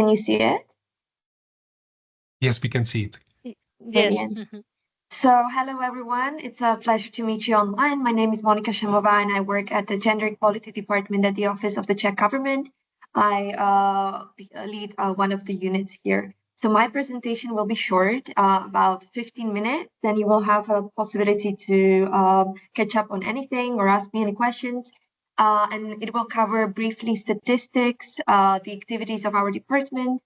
Can you see it? Yes, we can see it. Yes. So hello, everyone. It's a pleasure to meet you online. My name is Monika Šamová, and I work at the Gender Equality Department at the Office of the Czech Government. I lead one of the units here. So my presentation will be short, about 15 minutes. Then you will have a possibility to catch up on anything or ask me any questions. And it will cover briefly statistics, the activities of our department.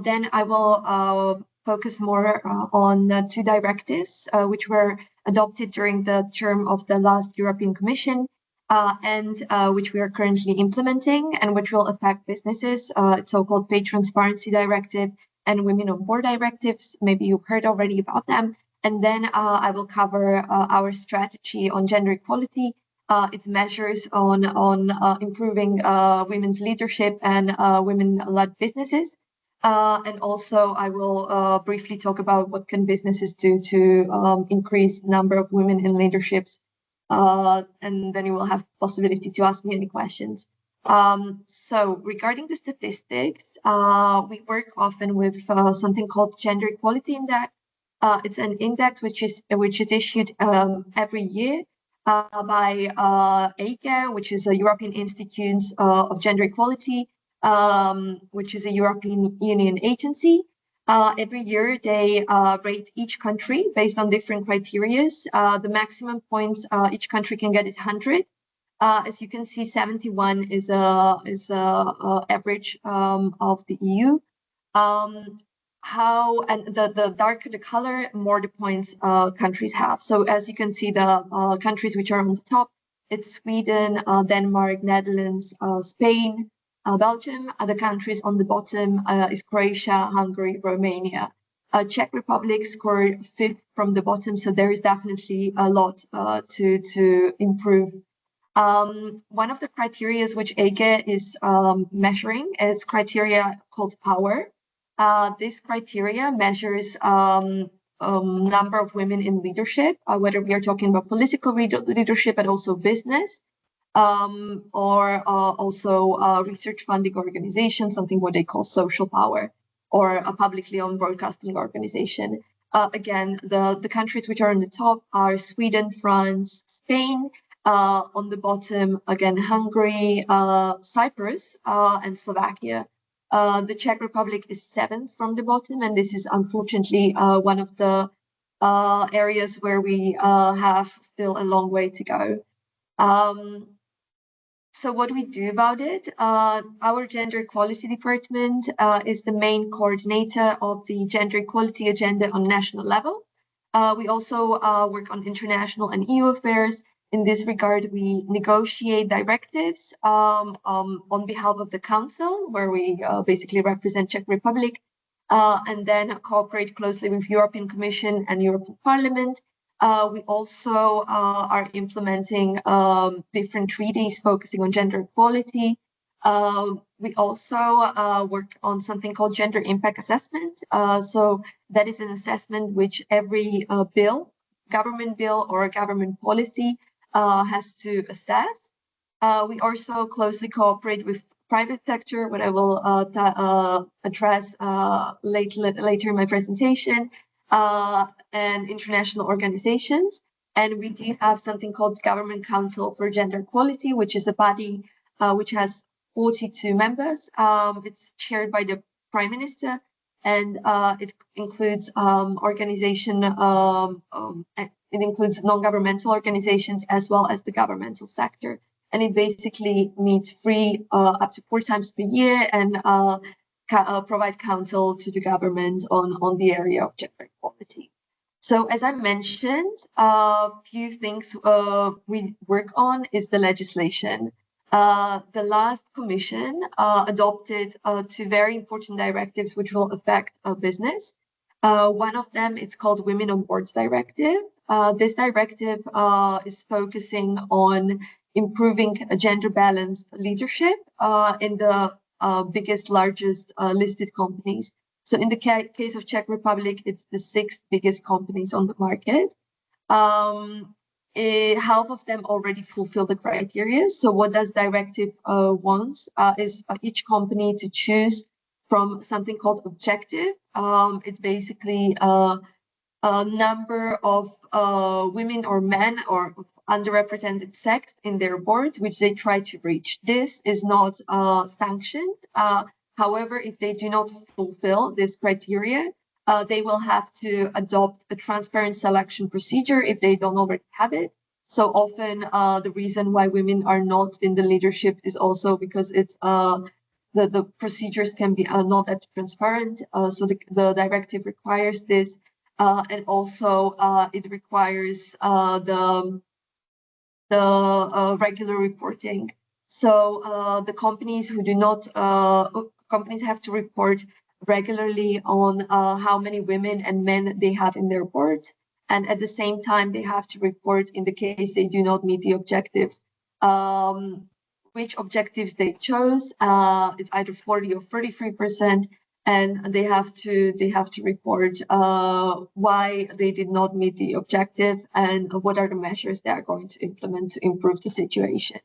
Then I will focus more on two directives, which were adopted during the term of the last European Commission, and which we are currently implementing and which will affect businesses. It's so-called Pay Transparency Directive and Women on Board directives. Maybe you've heard already about them. And then I will cover our strategy on gender equality, its measures on improving women's leadership and women-led businesses. And also I will briefly talk about what can businesses do to increase number of women in leaderships. And then you will have possibility to ask me any questions. So regarding the statistics, we work often with something called Gender Equality Index. It's an index which is issued every year by EIGE, which is a European Institute of Gender Equality, which is a European Union agency. Every year they rate each country based on different criteria. The maximum points each country can get is 100. As you can see, 71 is a average of the EU. The darker the color, more the points countries have. So as you can see, the countries which are on the top, it's Sweden, Denmark, Netherlands, Spain, Belgium. Other countries on the bottom is Croatia, Hungary, Romania. Czech Republic scored 5th from the bottom, so there is definitely a lot to improve. One of the criteria which EIGE is measuring is criteria called power. This criteria measures number of women in leadership, whether we are talking about political leadership, but also business, or also research funding organization, something what they call social power, or a publicly owned broadcasting organization. Again, the countries which are on the top are Sweden, France, Spain. On the bottom, again, Hungary, Cyprus, and Slovakia. The Czech Republic is 7th from the bottom, and this is unfortunately one of the areas where we have still a long way to go. So what do we do about it? Our Gender Equality Department is the main coordinator of the gender equality agenda on national level. We also work on international and EU affairs. In this regard, we negotiate directives on behalf of the Council, where we basically represent Czech Republic, and then cooperate closely with European Commission and European Parliament. We also are implementing different treaties focusing on gender equality. We also work on something called gender impact assessment. So that is an assessment which every bill, government bill or government policy has to assess. We also closely cooperate with private sector, what I will address later in my presentation, and international organizations. And we do have something called Government Council for Gender Equality, which is a body which has 42 members. It's chaired by the Prime Minister, and it includes it includes non-governmental organizations as well as the governmental sector. And it basically meets free up to 4 times per year and provide counsel to the government on the area of gender equality. So as I mentioned, a few things we work on is the legislation. The last commission adopted 2 very important directives which will affect business. One of them, it's called Women on Boards Directive. This directive is focusing on improving gender balanced leadership in the biggest, largest listed companies. So in the case of Czech Republic, it's the 6th biggest companies on the market. Half of them already fulfill the criteria. So what does directive wants is each company to choose from something called objective. It's basically a number of women or men or underrepresented sex in their boards, which they try to reach. This is not sanctioned. However, if they do not fulfill this criteria, they will have to adopt a transparent selection procedure if they don't already have it. So often the reason why women are not in the leadership is also because it's the procedures can be not that transparent. So the directive requires this. And also it requires the regular reporting. So the companies who do not, companies have to report regularly on how many women and men they have in their boards. And at the same time, they have to report in the case they do not meet the objectives, which objectives they chose. It's either 40 or 33%. And they have to report why they did not meet the objective and what are the measures they are going to implement to improve the situation.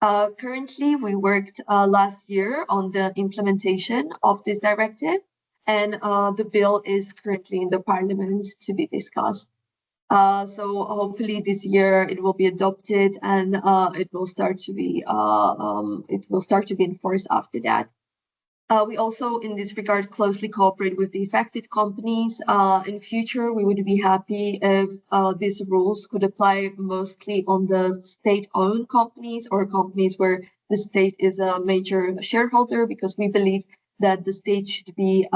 Currently, we worked last year on the implementation of this directive, and the bill is currently in the parliament to be discussed. So hopefully this year it will be adopted, and it will start to be enforced after that. We also, in this regard, closely cooperate with the affected companies. In future, we would be happy if these rules could apply mostly on the state-owned companies or companies where the state is a major shareholder, because we believe that the state should be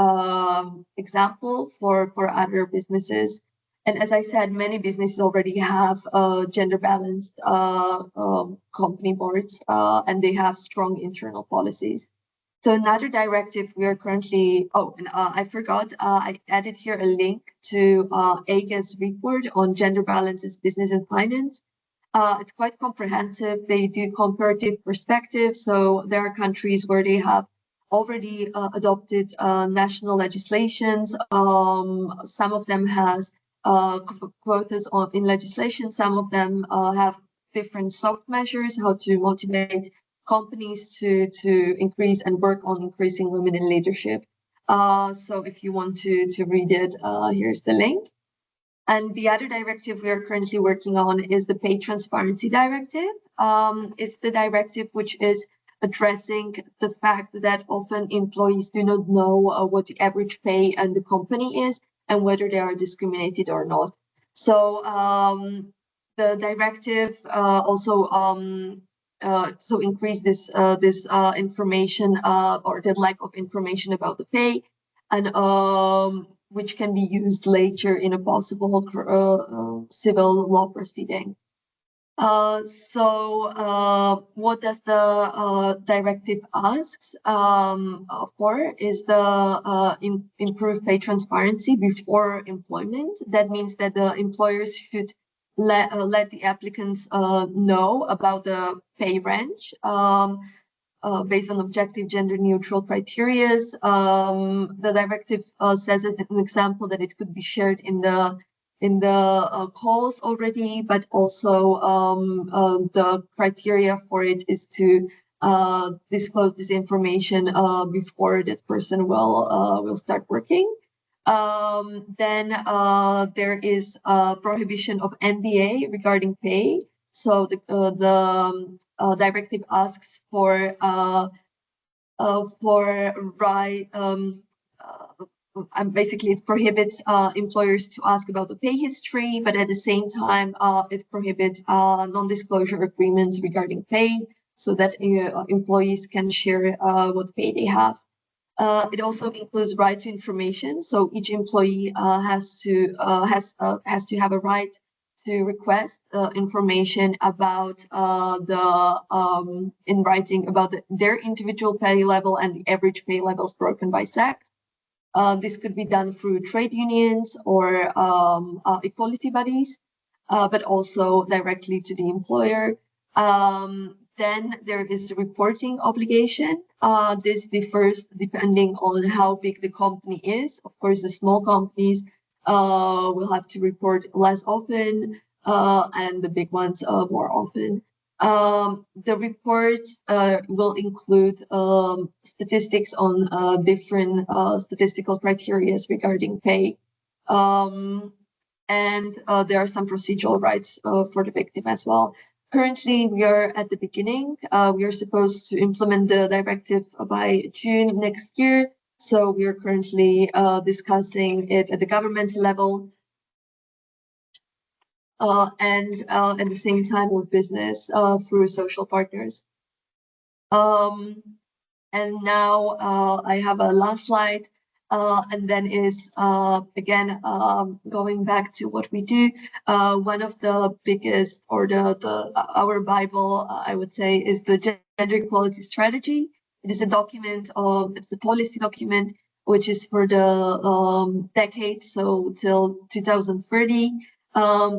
example for other businesses. And as I said, many businesses already have gender-balanced company boards, and they have strong internal policies. So another directive we are currently, I forgot, I added here a link to AGA's report on gender balances, business and finance. It's quite comprehensive. They do comparative perspective. So there are countries where they have already adopted national legislations. Some of them has quotas in legislation. Some of them have different soft measures, how to motivate companies to increase and work on increasing women in leadership. So if you want to read it, here's the link. And the other directive we are currently working on is the Pay Transparency Directive. It's the directive which is addressing the fact that often employees do not know what the average pay and the company is and whether they are discriminated or not. So the directive also so increase this information or the lack of information about the pay, and which can be used later in a possible civil law proceeding. So what does the directive asks for is the improved pay transparency before employment. That means that the employers should let the applicants know about the pay range based on objective gender neutral criteria. The directive says as an example that it could be shared in the calls already, but also the criteria for it is to disclose this information before that person will start working. Then there is a prohibition of NDA regarding pay. So the directive asks for right. Basically, it prohibits employers to ask about the pay history, but at the same time, it prohibits non-disclosure agreements regarding pay, so that employees can share what pay they have. It also includes right to information, so each employee has to have a right to request information about in writing about their individual pay level and the average pay levels broken by sex. This could be done through trade unions or equality bodies, but also directly to the employer. Then there is a reporting obligation. This differs depending on how big the company is. Of course, the small companies will have to report less often, and the big ones more often. The reports will include statistics on different statistical criteria regarding pay. And there are some procedural rights for the victim as well. Currently, we are at the beginning. We are supposed to implement the directive by June next year. So we are currently discussing it at the government level. And at the same time with business through social partners. And now I have a last slide, and then is again going back to what we do. One of the biggest, or our Bible, I would say, is the gender equality strategy. It is a document it's a policy document which is for the decade, so till 2030.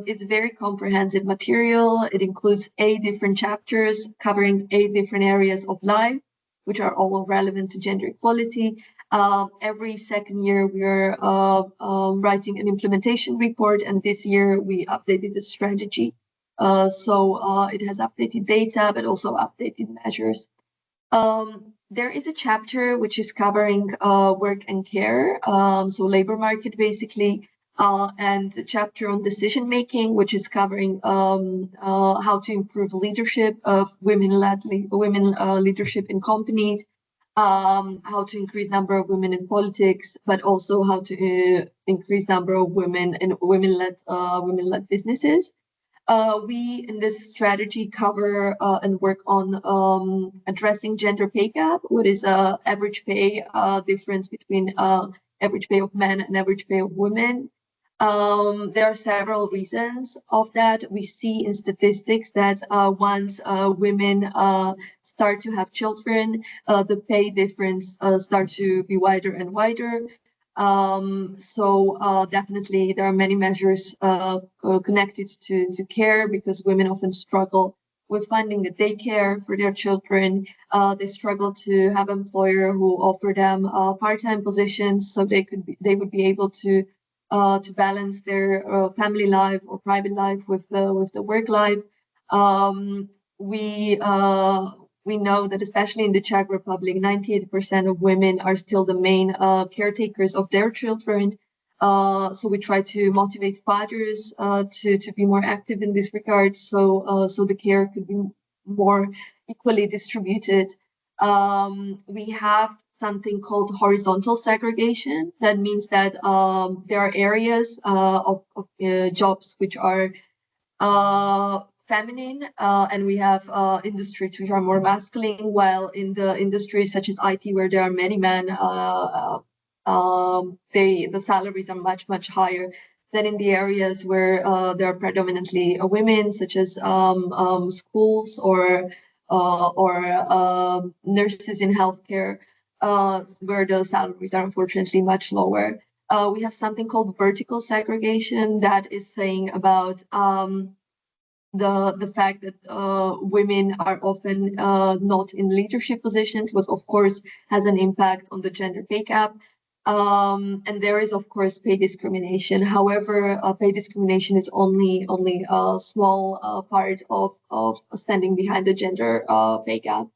It's very comprehensive material. It includes 8 different chapters covering 8 different areas of life, which are all relevant to gender equality. Every second year, we are writing an implementation report, and this year we updated the strategy. So it has updated data, but also updated measures. There is a chapter which is covering work and care, so labor market basically, and the chapter on decision making, which is covering how to improve leadership of women leadership in companies, how to increase number of women in politics, but also how to increase number of women in women-led businesses. We in this strategy cover and work on addressing gender pay gap, what is average pay difference between average pay of men and average pay of women. There are several reasons of that. We see in statistics that once women start to have children, the pay difference starts to be wider and wider. So definitely there are many measures connected to care, because women often struggle with finding a daycare for their children. They struggle to have an employer who offer them part-time positions, so they would be able to balance their family life or private life with the work life. We know that especially in the Czech Republic, 98% of women are still the main caretakers of their children. So we try to motivate fathers to be more active in this regard, so the care could be more equally distributed. We have something called horizontal segregation. That means that there are areas of jobs which are feminine, and we have industries which are more masculine, while in the industries such as IT, where there are many men, the salaries are much higher than in the areas where there are predominantly women, such as schools or nurses in healthcare, where the salaries are unfortunately much lower. We have something called vertical segregation, that is saying about the fact that women are often not in leadership positions, which of course has an impact on the gender pay gap. And there is of course pay discrimination. However, pay discrimination is only a small part of standing behind the gender pay gap.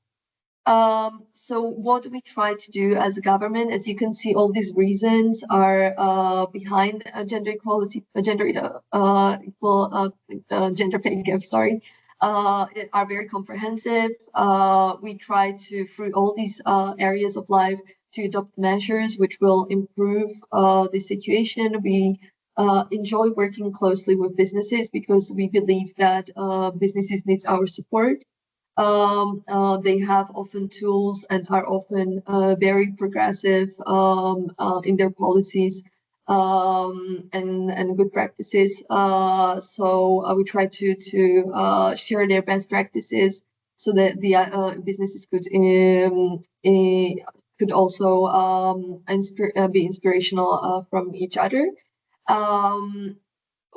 So what we try to do as a government, as you can see, all these reasons are behind gender equality, gender pay gap, sorry, are very comprehensive. We try to, through all these areas of life, to adopt measures which will improve the situation. We enjoy working closely with businesses, because we believe that businesses need our support. They have often tools and are often very progressive in their policies and good practices. So we try to share their best practices, so that the businesses could also be inspirational from each other.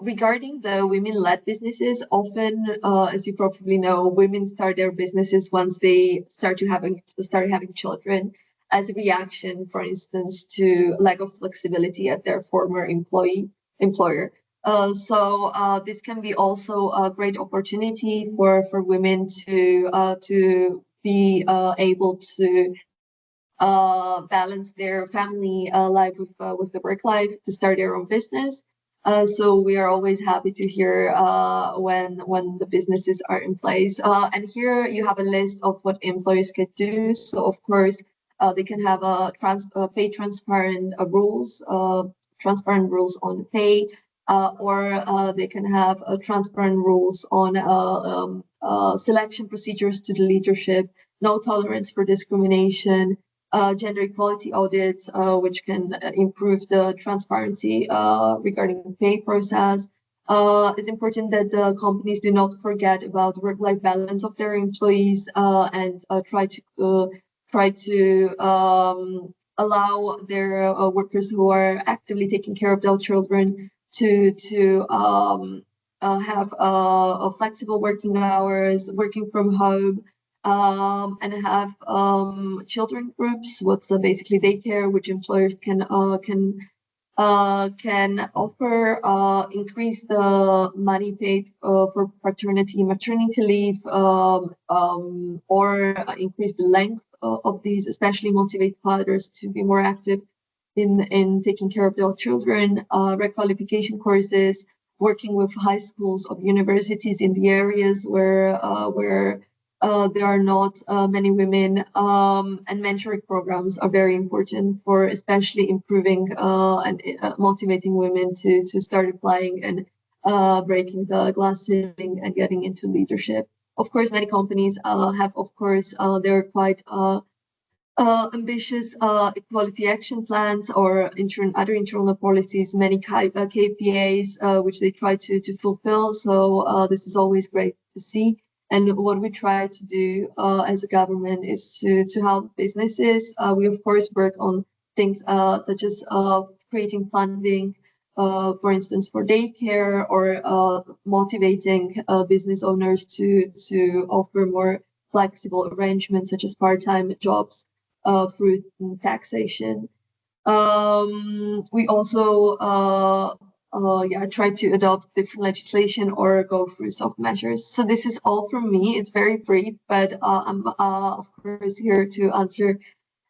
Regarding the women-led businesses, often, as you probably know, women start their businesses once they start having children, as a reaction, for instance, to lack of flexibility at their former employer. So this can be also a great opportunity for women to be able to balance their family life with the work life, to start their own business. So we are always happy to hear when the businesses are in place. And here you have a list of what employers could do. So of course they can have pay transparent rules on pay, or they can have transparent rules on selection procedures to the leadership, no tolerance for discrimination, gender equality audits, which can improve the transparency regarding the pay process. It's important that the companies do not forget about the work-life balance of their employees and try to allow their workers who are actively taking care of their children to have flexible working hours, working from home, and have children groups, what's basically daycare, which employers can offer, increase the money paid for paternity, maternity leave, or increase the length of these, especially motivate fathers to be more active in taking care of their children, requalification courses, working with high schools of universities in the areas where there are not many women, and mentoring programs are very important for especially improving and motivating women to start applying and breaking the glass ceiling and getting into leadership. Of course, many companies have, of course, they're quite ambitious equality action plans or other internal policies, many KPIs which they try to fulfill. So this is always great to see. And what we try to do as a government is to help businesses. We of course work on things such as creating funding, for instance, for daycare, or motivating business owners to offer more flexible arrangements such as part-time jobs through taxation. We also try to adopt different legislation or go through soft measures. So this is all from me. It's very brief, but I'm of course here to answer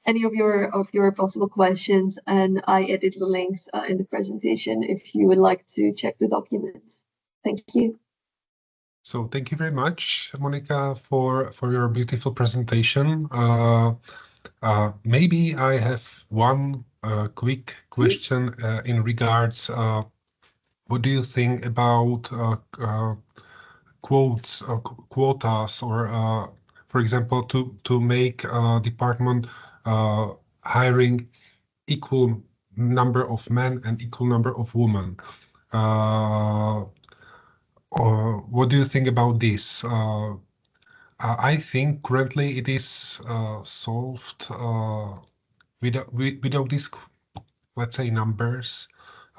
any of your possible questions, and I added the links in the presentation if you would like to check the documents. Thank you. So thank you very much, Monika, for your beautiful presentation. Maybe I have one quick question in regards. What do you think about quotas, or for example, to make department hiring equal number of men and equal number of women? Or what do you think about this? I think currently it is solved without these, let's say, numbers.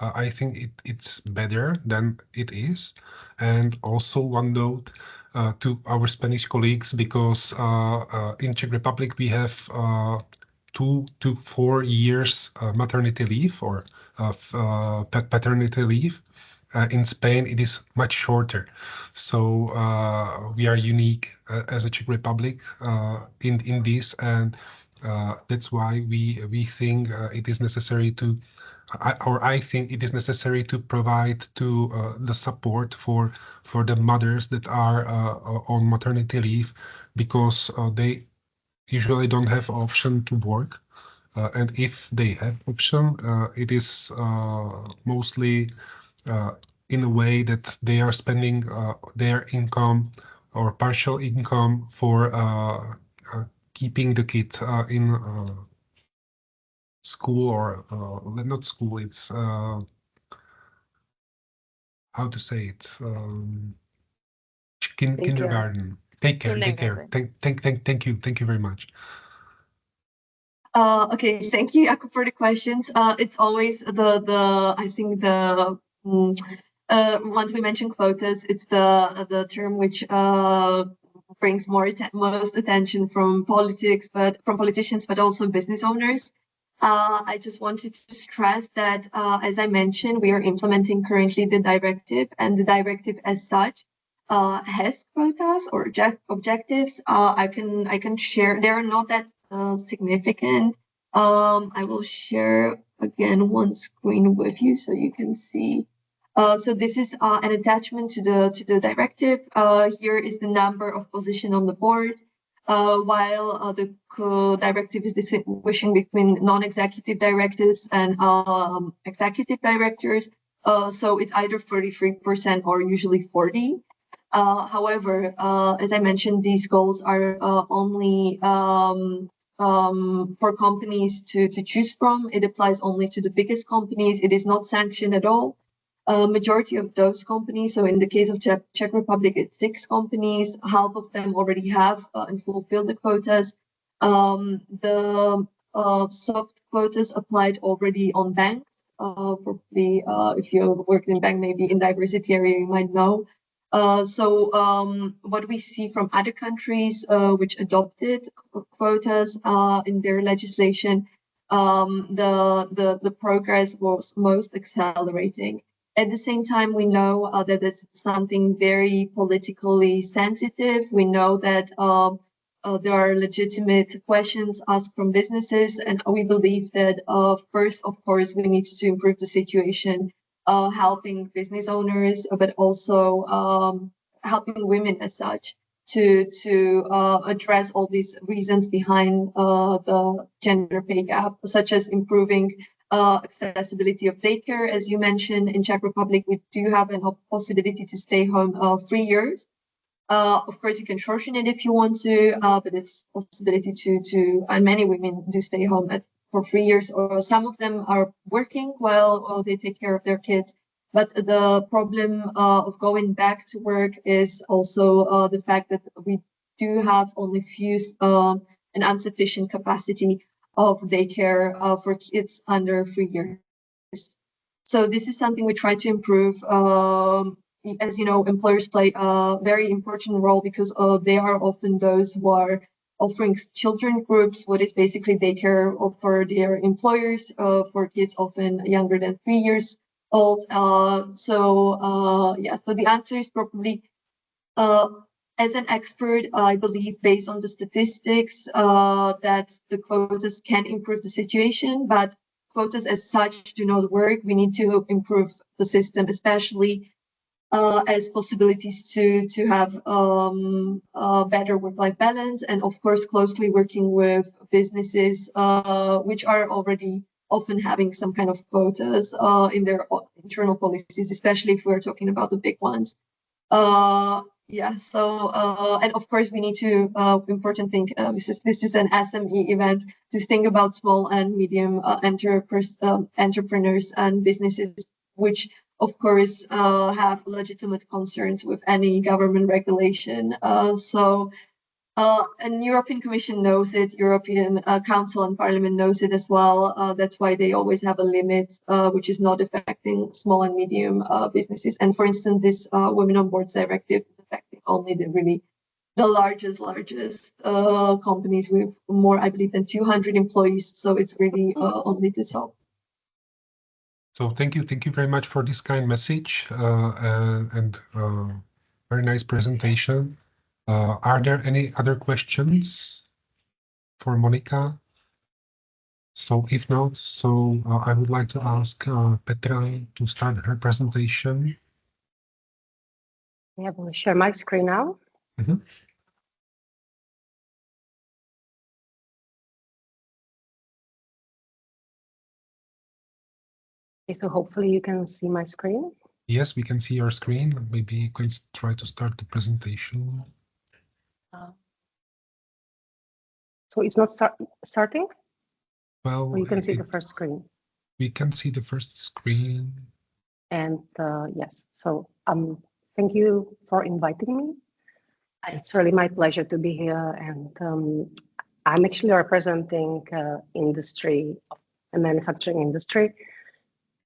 I think it's better than it is. And also one note to our Spanish colleagues, because in Czech Republic we have 2 to 4 years maternity leave or paternity leave. In Spain, it is much shorter. So we are unique as a Czech Republic in this, and that's why we think it is necessary to, I think it is necessary to provide to the support for the mothers that are on maternity leave, because they usually don't have option to work, and if they have option, it is mostly in a way that they are spending their income or partial income for keeping the kid in school, or not school, it's how to say it, kindergarten, take care. Thank you very much. Okay, thank you, Jakub, for the questions. It's always I think once we mention quotas, it's the term which brings most attention from politicians, but also business owners. I just wanted to stress that, as I mentioned, we are implementing currently the directive, and the directive as such has quotas or objectives. I can share. They are not that significant. I will share again one screen with you so you can see. So this is an attachment to the directive. Here is the number of positions on the board. While the directive is distinguishing between non-executive directives and executive directors. So it's either 33% or usually 40%. However, as I mentioned, these goals are only for companies to choose from. It applies only to the biggest companies. It is not sanctioned at all. Majority of those companies, so in the case of Czech Republic, it's 6 companies. Half of them already have and fulfill the quotas. The soft quotas applied already on banks. Probably, if you work in bank, maybe in diversity area, you might know. So what we see from other countries which adopted quotas in their legislation, the progress was most accelerating. At the same time, we know that it's something very politically sensitive. We know that there are legitimate questions asked from businesses, and we believe that first, of course, we need to improve the situation, helping business owners, but also helping women as such to address all these reasons behind the gender pay gap, such as improving accessibility of daycare. As you mentioned, in Czech Republic, we do have a possibility to stay home 3 years. Of course, you can shorten it if you want to, but it's a possibility to and many women do stay home for 3 years, or some of them are working while they take care of their kids. But the problem of going back to work is also the fact that we do have only few and insufficient capacity of daycare for kids under 3 years. So this is something we try to improve. As you know, employers play a very important role because they are often those who are offering children groups, what is basically daycare for their employers for kids often younger than 3 years old. So the answer is probably, as an expert, I believe based on the statistics that the quotas can improve the situation, but quotas as such do not work. We need to improve the system, especially as possibilities to have better work-life balance, and of course closely working with businesses which are already often having some kind of quotas in their internal policies, especially if we're talking about the big ones. And of course we need to important thing, this is an SME event, to think about small and medium entrepreneurs and businesses which of course have legitimate concerns with any government regulation. And European Commission knows it, European Council and Parliament knows it as well. That's why they always have a limit which is not affecting small and medium businesses. And for instance, this Women on Boards directive is affecting only the largest companies with more, I believe, than 200 employees. So it's really only this help. So thank you very much for this kind message and very nice presentation. Are there any other questions for Monika? So if not, I would like to ask Petra to start her presentation. Yeah, will share my screen now. Mm-hmm. Okay, so hopefully you can see my screen. Yes, we can see your screen. Maybe you can try to start the presentation. So it's not starting? Well, or you can see the first screen. We can see the first screen. And yes, so thank you for inviting me. It's really my pleasure to be here, and I'm actually representing industry, the manufacturing industry.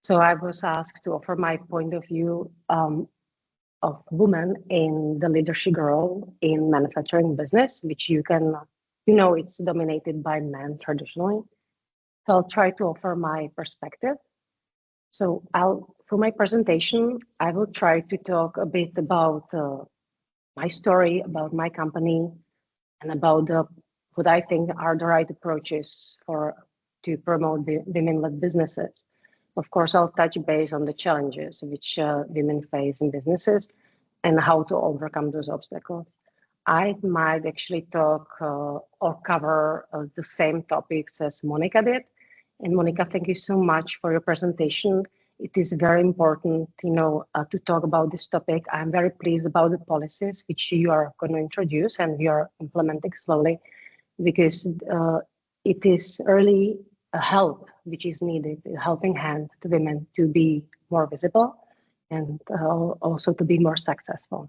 So I was asked to offer my point of view of women in the leadership role in manufacturing business, which you know, it's dominated by men traditionally. So I'll try to offer my perspective. So for my presentation, I will try to talk a bit about my story, about my company, and about what I think are the right approaches to promote women-led businesses. Of course, I'll touch base on the challenges which women face in businesses and how to overcome those obstacles. I might actually talk or cover the same topics as Monika did. And Monika, thank you so much for your presentation. It is very important, to talk about this topic. I'm very pleased about the policies which you are going to introduce and we are implementing slowly, because it is really a help which is needed, a helping hand to women to be more visible and also to be more successful.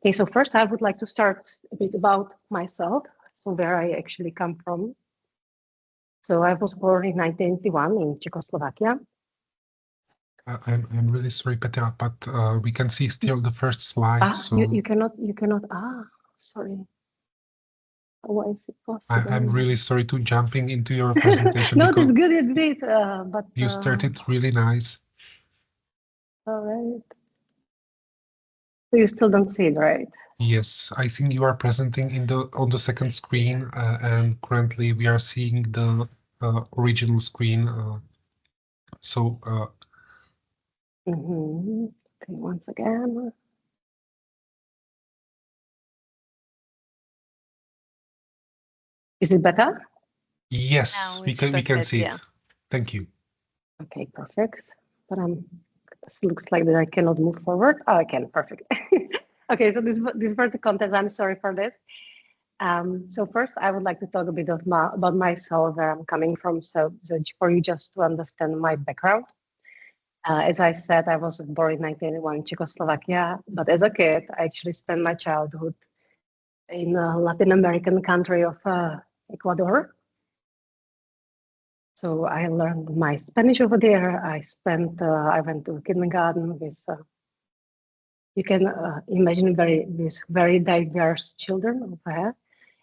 Okay, so first I would like to start a bit about myself, so where I actually come from. So I was born in 1981 in Czechoslovakia. I'm really sorry, Petra, but we can see still the first slide. So you cannot. Sorry. Why is it possible? I'm really sorry to jumping into your presentation. No, that's good. It's great. But you started really nice. All right. So you still don't see it, right? Yes, I think you are presenting on the second screen, and currently we are seeing the original screen. Okay, once again. Is it better? Yes, we can see it. Thank you. Okay, perfect. But it looks like that I cannot move forward. Oh, I can. Perfect. Okay, so this was the content. I'm sorry for this. So first, I would like to talk a bit about myself, where I'm coming from. So for you just to understand my background. As I said, I was born in 1981 in Czechoslovakia, but as a kid, I actually spent my childhood in a Latin American country of Ecuador. So I learned my Spanish over there. I went to kindergarten with, you can imagine very diverse children over there.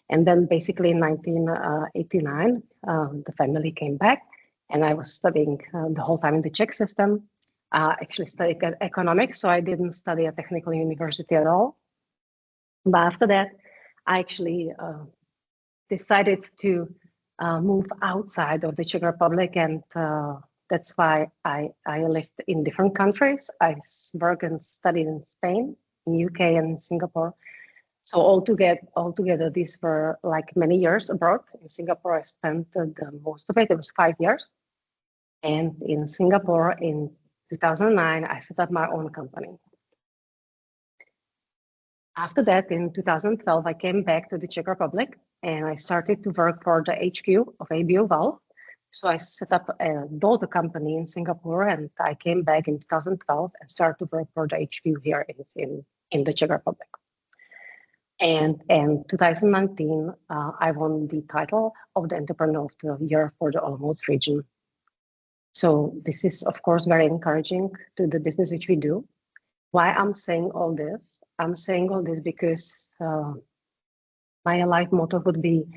And then basically in 1989, the family came back and I was studying the whole time in the Czech system. Actually studied economics, so I didn't study at technical university at all. But after that, I actually decided to move outside of the Czech Republic, and that's why I lived in different countries. I worked and studied in Spain, in UK, and Singapore. So altogether, these were like many years abroad. In Singapore, I spent the most of it. It was 5 years, and in Singapore, in 2009, I set up my own company. After that, in 2012, I came back to the Czech Republic and I started to work for the HQ of ABO Valve. So I set up a daughter company in Singapore and I came back in 2012 and started to work for the HQ here in the Czech Republic. And in 2019, I won the title of the Entrepreneur of the Year for the Olomouc region. So this is, of course, very encouraging to the business which we do. Why I'm saying all this? I'm saying all this because my life motto would be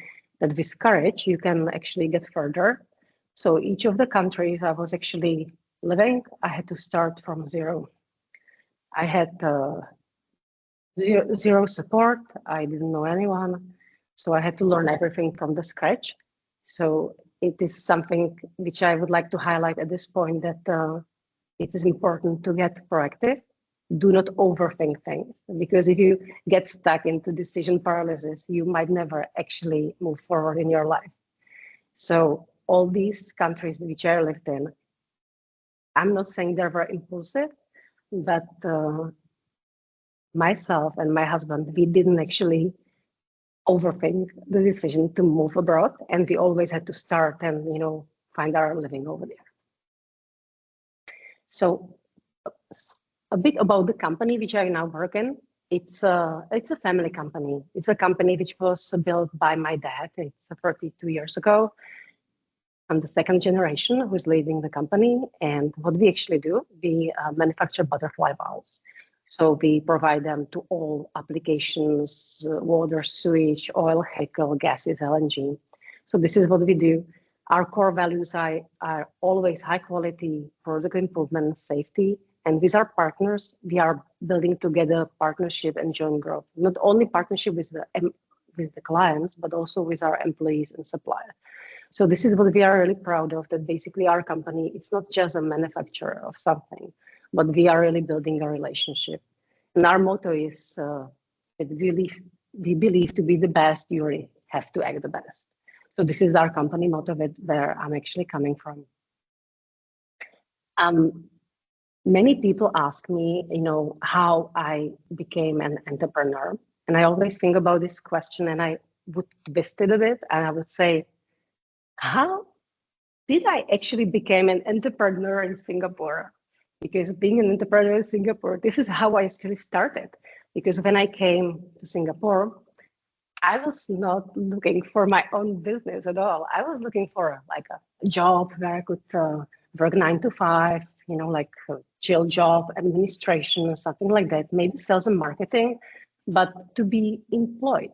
that with courage, you can actually get further. So each of the countries I was actually living, I had to start from zero. I had zero support. I didn't know anyone. So I had to learn everything from the scratch. So it is something which I would like to highlight at this point, that it is important to get proactive. Do not overthink things, because if you get stuck into decision paralysis, you might never actually move forward in your life. So all these countries which I lived in, I'm not saying they were impulsive, but myself and my husband, we didn't actually overthink the decision to move abroad, and we always had to start and find our living over there. So a bit about the company which I now work in. It's a family company. It's a company which was built by my dad. It's 32 years ago. I'm the second generation who's leading the company, and what we actually do, we manufacture butterfly valves. So we provide them to all applications, water, sewage, oil, chemical, gases, LNG. So this is what we do. Our core values are always high quality, product improvement, safety. And with our partners, we are building together partnership and joint growth. Not only partnership with the clients, but also with our employees and suppliers. So this is what we are really proud of, that basically our company, it's not just a manufacturer of something, but we are really building a relationship. And our motto is that we believe to be the best, you really have to act the best. So this is our company motto, where I'm actually coming from. Many people ask me, how I became an entrepreneur. And I always think about this question, and I would twist it a bit, and I would say, how did I actually become an entrepreneur in Singapore? Because being an entrepreneur in Singapore, this is how I actually started. Because when I came to Singapore, I was not looking for my own business at all. I was looking for like a job where I could work 9 to 5, like a chill job, administration or something like that, maybe sales and marketing, but to be employed.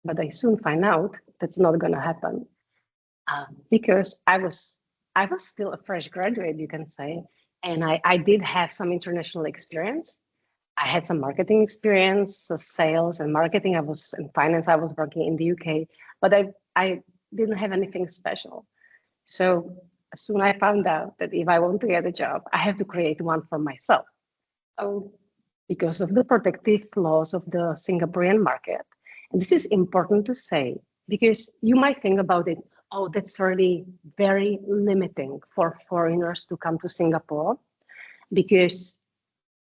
But I soon find out that's not going to happen because I was still a fresh graduate, you can say, and I did have some international experience. I had some marketing experience, sales and marketing. I was in finance. I was working in the UK, but I didn't have anything special. So soon I found out that if I want to get a job, I have to create one for myself. So because of the protective laws of the Singaporean market, and this is important to say, because you might think about it, oh, that's really very limiting for foreigners to come to Singapore, because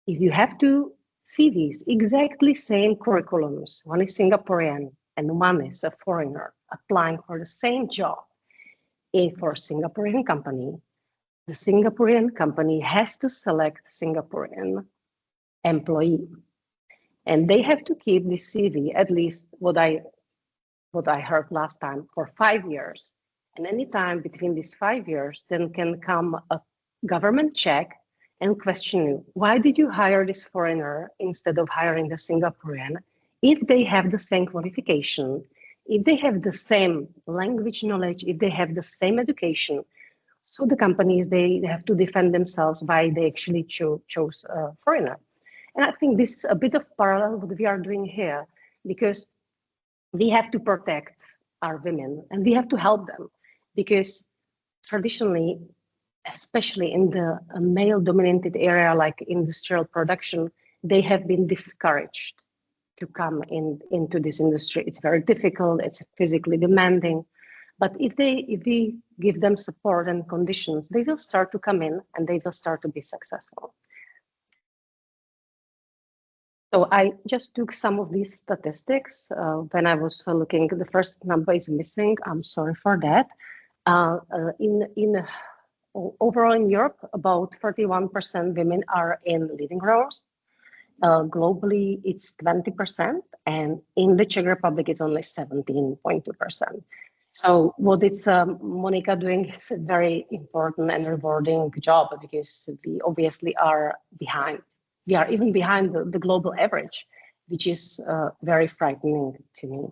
if you have two CVs, exactly same curriculums, one is Singaporean and one is a foreigner applying for the same job for a Singaporean company, the Singaporean company has to select Singaporean employee. And they have to keep this CV, at least what I heard last time, for 5 years. And anytime between these 5 years, then can come a government check and question you, why did you hire this foreigner instead of hiring the Singaporean? If they have the same qualification, if they have the same language knowledge, if they have the same education, so the companies, they have to defend themselves why they actually chose a foreigner. And I think this is a bit of parallel what we are doing here, because we have to protect our women and we have to help them, because traditionally, especially in the male-dominated area like industrial production, they have been discouraged to come into this industry. It's very difficult, it's physically demanding. But if we give them support and conditions, they will start to come in and they will start to be successful. So I just took some of these statistics when I was looking. The first number is missing. I'm sorry for that. Overall in Europe, about 31% women are in leading roles. Globally, it's 20%, and in the Czech Republic, it's only 17.2%. So what it's Monika doing is a very important and rewarding job, because we obviously are behind. We are even behind the global average, which is very frightening to me.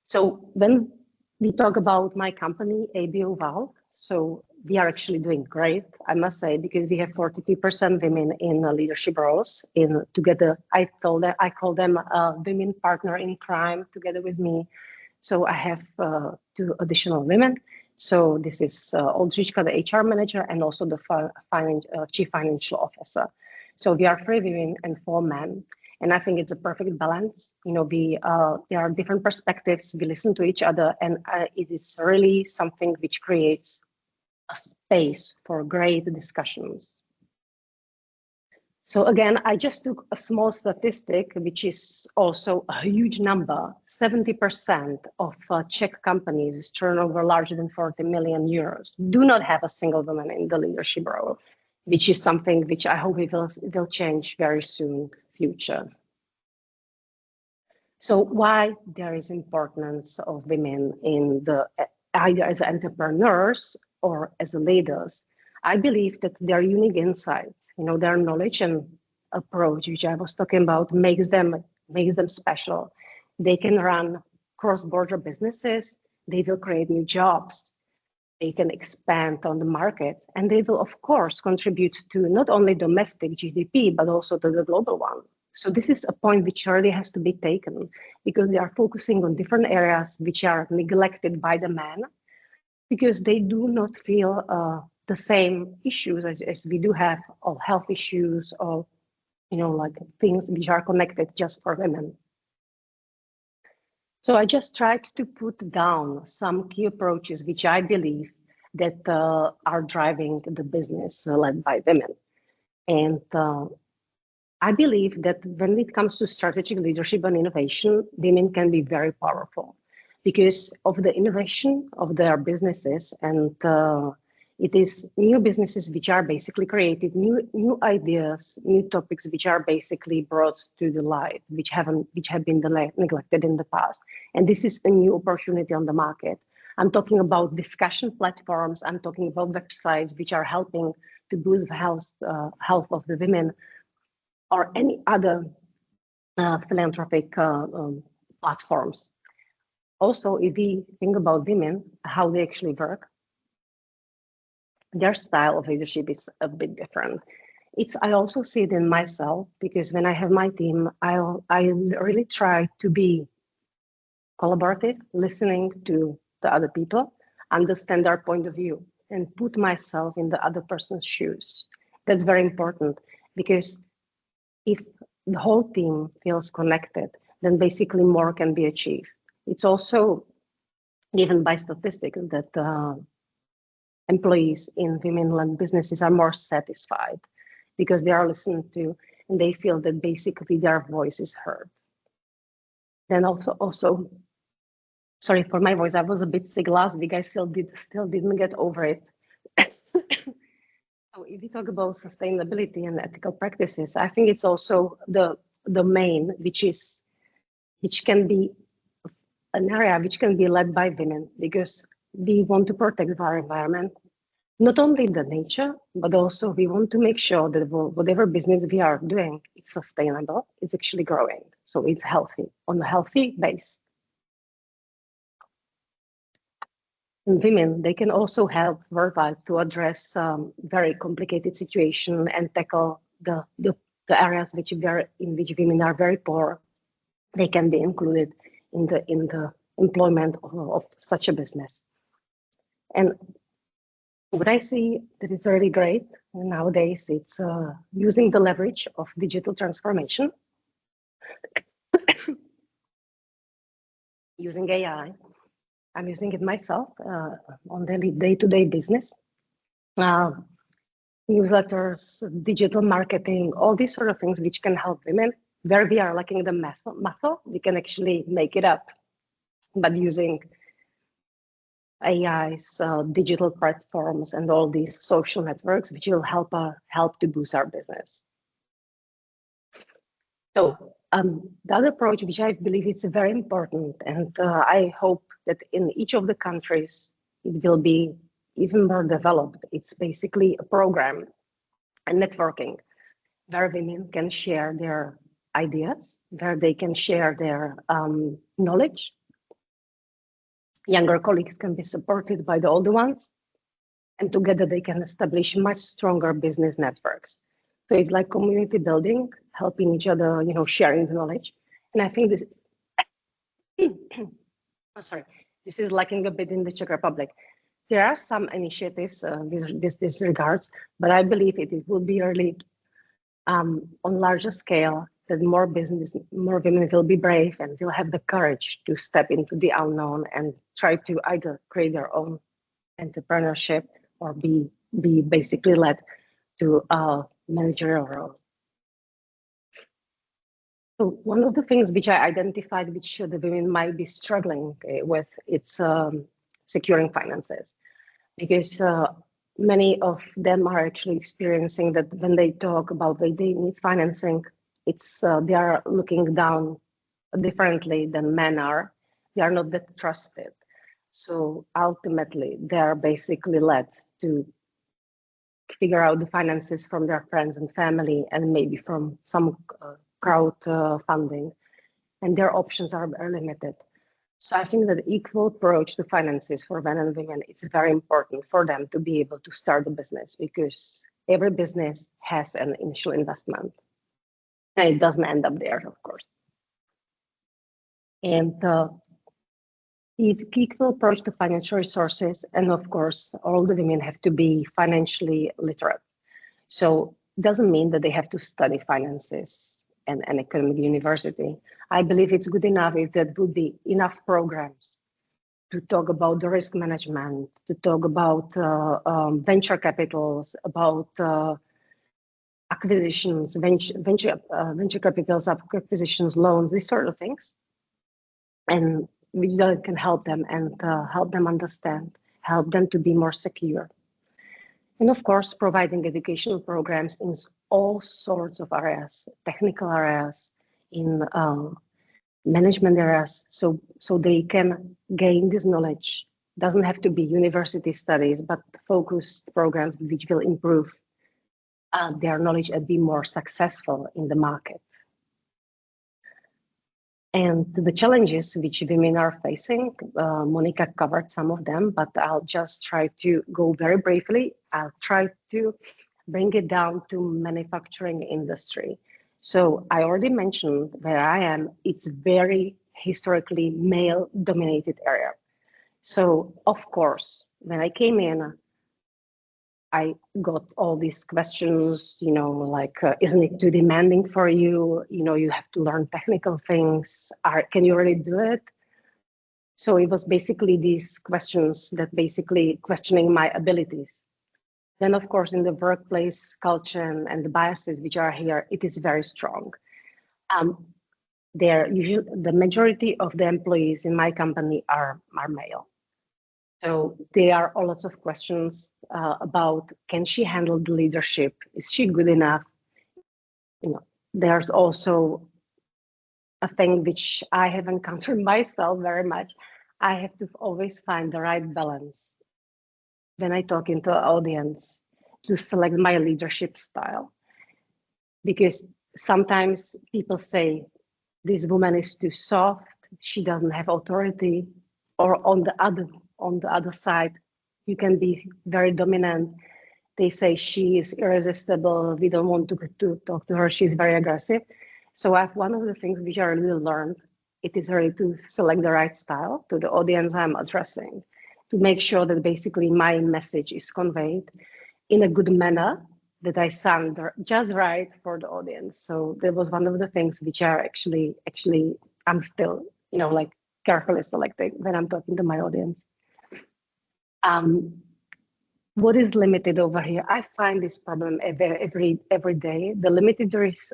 So when we talk about my company, ABO Valve, so we are actually doing great, I must say, because we have 42% women in leadership roles. Together, I call them women partner in crime together with me. So I have 2 additional women. So this is Oldřička, the HR manager, and also the chief financial officer. So we are 3 women and 4 men. And I think it's a perfect balance. There are different perspectives. We listen to each other, and it is really something which creates a space for great discussions. So again, I just took a small statistic, which is also a huge number. 70% of Czech companies with turnover larger than 40 million euros do not have a single woman in the leadership role, which is something which I hope will change very soon future. So why there is importance of women in either as entrepreneurs or as leaders? I believe that their unique insight, their knowledge and approach, which I was talking about, makes them special. They can run cross-border businesses, they will create new jobs, they can expand on the markets, and they will, of course, contribute to not only domestic GDP, but also to the global one. So this is a point which really has to be taken, because they are focusing on different areas which are neglected by the men, because they do not feel the same issues as we do have, of health issues, or like things which are connected just for women. So I just tried to put down some key approaches which I believe that are driving the business led by women. And I believe that when it comes to strategic leadership and innovation, women can be very powerful because of the innovation of their businesses, and it is new businesses which are basically created, new ideas, new topics which are basically brought to the light, which have been neglected in the past. And this is a new opportunity on the market. I'm talking about discussion platforms. I'm talking about websites which are helping to boost the health of the women, or any other philanthropic platforms. Also, if we think about women, how they actually work, their style of leadership is a bit different. I also see it in myself, because when I have my team, I really try to be collaborative, listening to the other people, understand their point of view, and put myself in the other person's shoes. That's very important, because if the whole team feels connected, then basically more can be achieved. It's also given by statistics that employees in women-led businesses are more satisfied because they are listened to and they feel that basically their voice is heard. Then also, sorry for my voice, I was a bit sick last week. I still didn't get over it. So if we talk about sustainability and ethical practices, I think it's also the domain which can be an area which can be led by women, because we want to protect our environment, not only the nature, but also we want to make sure that whatever business we are doing, it's sustainable, it's actually growing, so it's healthy, on a healthy base. And women, they can also help worldwide to address very complicated situation and tackle the areas in which women are very poor. They can be included in the employment of such a business. And what I see that is really great nowadays, it's using the leverage of digital transformation, using AI. I'm using it myself on daily day-to-day business. Newsletters, digital marketing, all these sort of things which can help women. Where we are lacking the method, we can actually make it up, but using AI's digital platforms and all these social networks, which will help to boost our business. So the other approach, which I believe is very important, and I hope that in each of the countries it will be even more developed. It's basically a program and networking where women can share their ideas, where they can share their knowledge. Younger colleagues can be supported by the older ones, and together they can establish much stronger business networks. So it's like community building, helping each other, sharing the knowledge. And I think this is, this is lacking a bit in the Czech Republic. There are some initiatives with this regards, but I believe it will be really on larger scale, that more women will be brave and will have the courage to step into the unknown and try to either create their own entrepreneurship or be basically led to a managerial role. So one of the things which I identified, which the women might be struggling with, it's securing finances, because many of them are actually experiencing that when they talk about they need financing, it's they are looking down differently than men are. They are not that trusted. So ultimately, they are basically led to figure out the finances from their friends and family, and maybe from some crowd funding, and their options are limited. So I think that the equal approach to finances for men and women is very important for them to be able to start a business, because every business has an initial investment and it doesn't end up there, of course. And equal approach to financial resources, and of course, all the women have to be financially literate. So it doesn't mean that they have to study finances and an economic university. I believe it's good enough if that would be enough programs to talk about the risk management, to talk about venture capitals, about acquisitions, venture capitals, acquisitions, loans, these sort of things. And we can help them and help them understand, help them to be more secure. And of course, providing educational programs in all sorts of areas, technical areas, in management areas, so they can gain this knowledge. Doesn't have to be university studies, but focused programs which will improve their knowledge and be more successful in the market. And the challenges which women are facing, Monika covered some of them, but I'll just try to go very briefly. I'll try to bring it down to manufacturing industry. So I already mentioned where I am, it's very historically male-dominated area. So of course, when I came in, I got all these questions, you know, like, isn't it too demanding for you? You know, you have to learn technical things. Can you really do it? So it was basically these questions that basically questioning my abilities. Then, of course, in the workplace culture and the biases which are here, it is very strong. The majority of the employees in my company are male. So there are lots of questions about, can she handle the leadership? Is she good enough? You know, there's also a thing which I have encountered myself very much. I have to always find the right balance when I talk into an audience to select my leadership style. Because sometimes people say, this woman is too soft, she doesn't have authority, or on the other side, you can be very dominant. They say she is irresistible, we don't want to talk to her, she's very aggressive. So one of the things which I really learned, it is really to select the right style to the audience I'm addressing, to make sure that basically my message is conveyed in a good manner, that I sound just right for the audience. So that was one of the things which are actually I'm still, you know, like carefully selecting when I'm talking to my audience. What is limited over here? I find this problem every day. The limited there is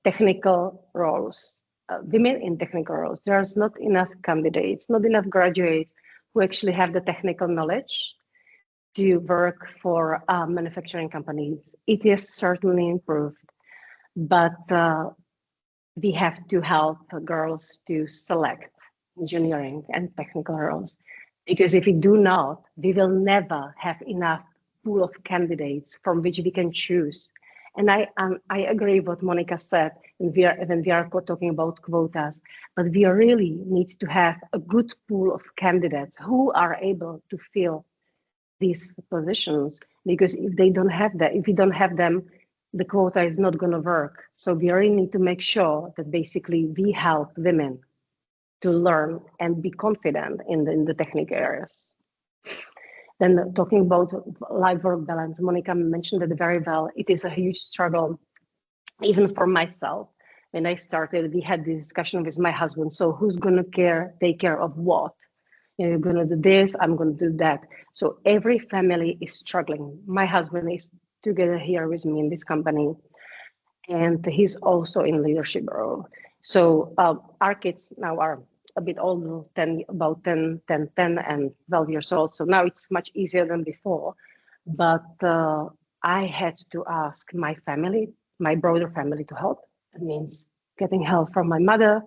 technical roles, women in technical roles. There's not enough candidates, not enough graduates who actually have the technical knowledge to work for manufacturing companies. It is certainly improved, but we have to help girls to select engineering and technical roles. Because if we do not, we will never have enough pool of candidates from which we can choose. And I agree with what Monika said when we are talking about quotas, but we really need to have a good pool of candidates who are able to fill these positions, because if we don't have them, the quota is not going to work. So we really need to make sure that basically we help women to learn and be confident in the technical areas. Then talking about life-work balance, Monika mentioned it very well. It is a huge struggle, even for myself. When I started, we had this discussion with my husband. So who's going to take care of what? You know, you're going to do this, I'm going to do that. So every family is struggling. My husband is together here with me in this company, and he's also in leadership role. So our kids now are a bit older, about 10 and 12 years old. So now it's much easier than before. But I had to ask my family, my broader family, to help. It means getting help from my mother,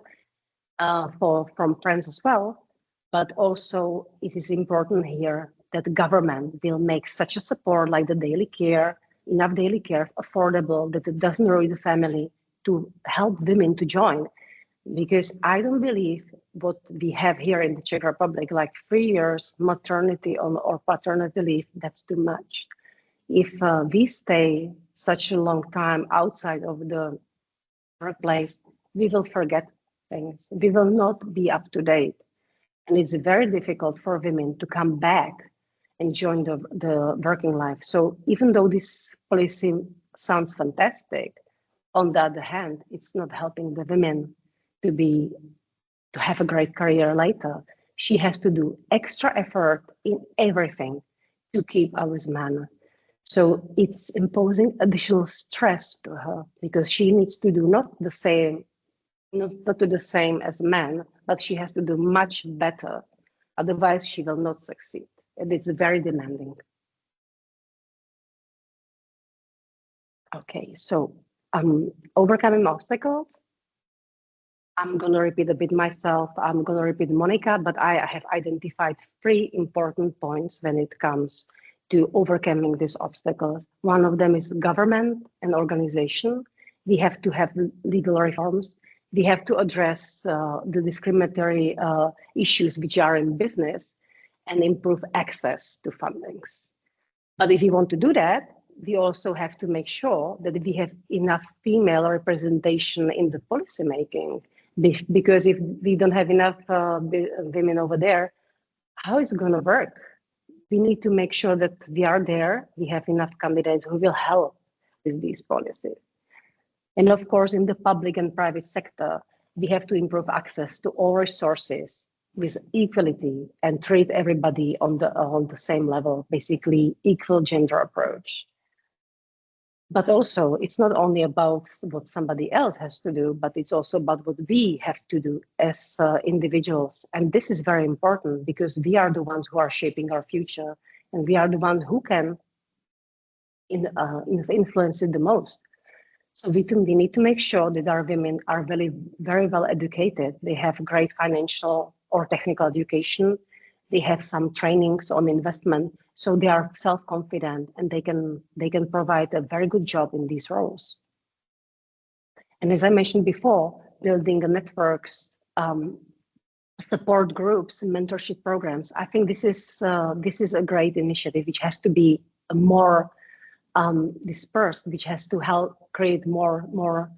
from friends as well. But also it is important here that the government will make such a support like the daily care, enough daily care, affordable, that it doesn't ruin the family, to help women to join. because I don't believe what we have here in the Czech Republic, like 3 years maternity or paternity leave, that's too much. If we stay such a long time outside of the workplace, we will forget things. We will not be up to date. And it's very difficult for women to come back and join the working life. So even though this policy sounds fantastic, on the other hand, it's not helping the women to have a great career later. She has to do extra effort in everything to keep up with men. So it's imposing additional stress to her because she needs to do not the same as men, but she has to do much better. Otherwise, she will not succeed. And it's very demanding. Okay, so overcoming obstacles. I'm going to repeat a bit myself. I'm going to repeat Monika, but I have identified 3 important points when it comes to overcoming these obstacles. One of them is government and organization. We have to have legal reforms. We have to address the discriminatory issues which are in business and improve access to fundings. But if we want to do that, we also have to make sure that we have enough female representation in the policy making. Because if we don't have enough women over there, how is it going to work? We need to make sure that we are there, we have enough candidates who will help with these policies. And of course, in the public and private sector, we have to improve access to all resources with equality and treat everybody on the same level, basically equal gender approach. But also, it's not only about what somebody else has to do, but it's also about what we have to do as individuals. And this is very important because we are the ones who are shaping our future, and we are the ones who can influence it the most. So we need to make sure that our women are very well educated. They have great financial or technical education. They have some trainings on investment, so they are self-confident and they can provide a very good job in these roles. And as I mentioned before, building the networks, support groups, mentorship programs. I think this is a great initiative which has to be more dispersed, which has to help create more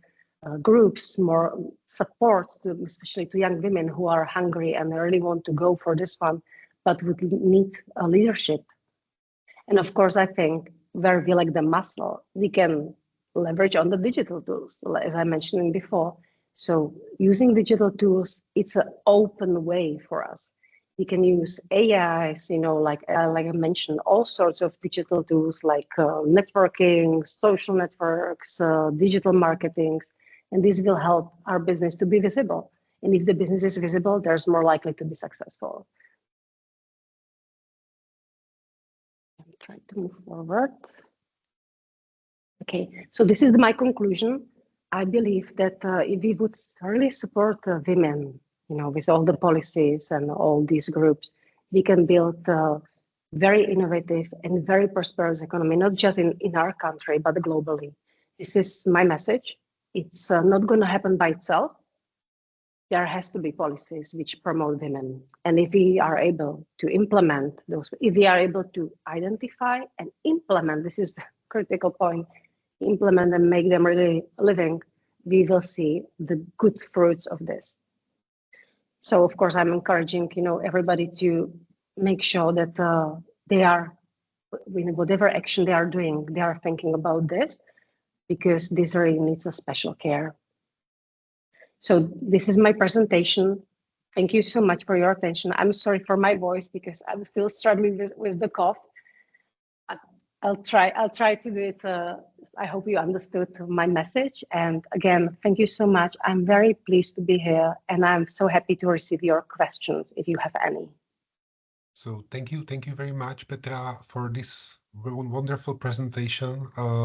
groups, more support, especially to young women who are hungry and really want to go for this one, but would need leadership. And of course, I think where we lack the muscle, we can leverage on the digital tools, as I mentioned before. So using digital tools, it's an open way for us. We can use AIs, like I mentioned, all sorts of digital tools like networking, social networks, digital marketing, and this will help our business to be visible. And if the business is visible, there's more likely to be successful. I'm trying to move forward. Okay, so this is my conclusion. I believe that if we would really support women, with all the policies and all these groups, we can build a very innovative and very prosperous economy, not just in our country, but globally. This is my message. It's not going to happen by itself. There has to be policies which promote women. And if we are able to implement those, if we are able to identify and implement, this is the critical point, implement and make them really living, we will see the good fruits of this. So of course, I'm encouraging, everybody to make sure that they are, whatever action they are doing, they are thinking about this, because this really needs a special care. So this is my presentation. Thank you so much for your attention. I'm sorry for my voice because I'm still struggling with the cough. I'll try to do it. I hope you understood my message. And again, thank you so much. I'm very pleased to be here, and I'm so happy to receive your questions if you have any. So thank you very much, Petra, for this wonderful presentation.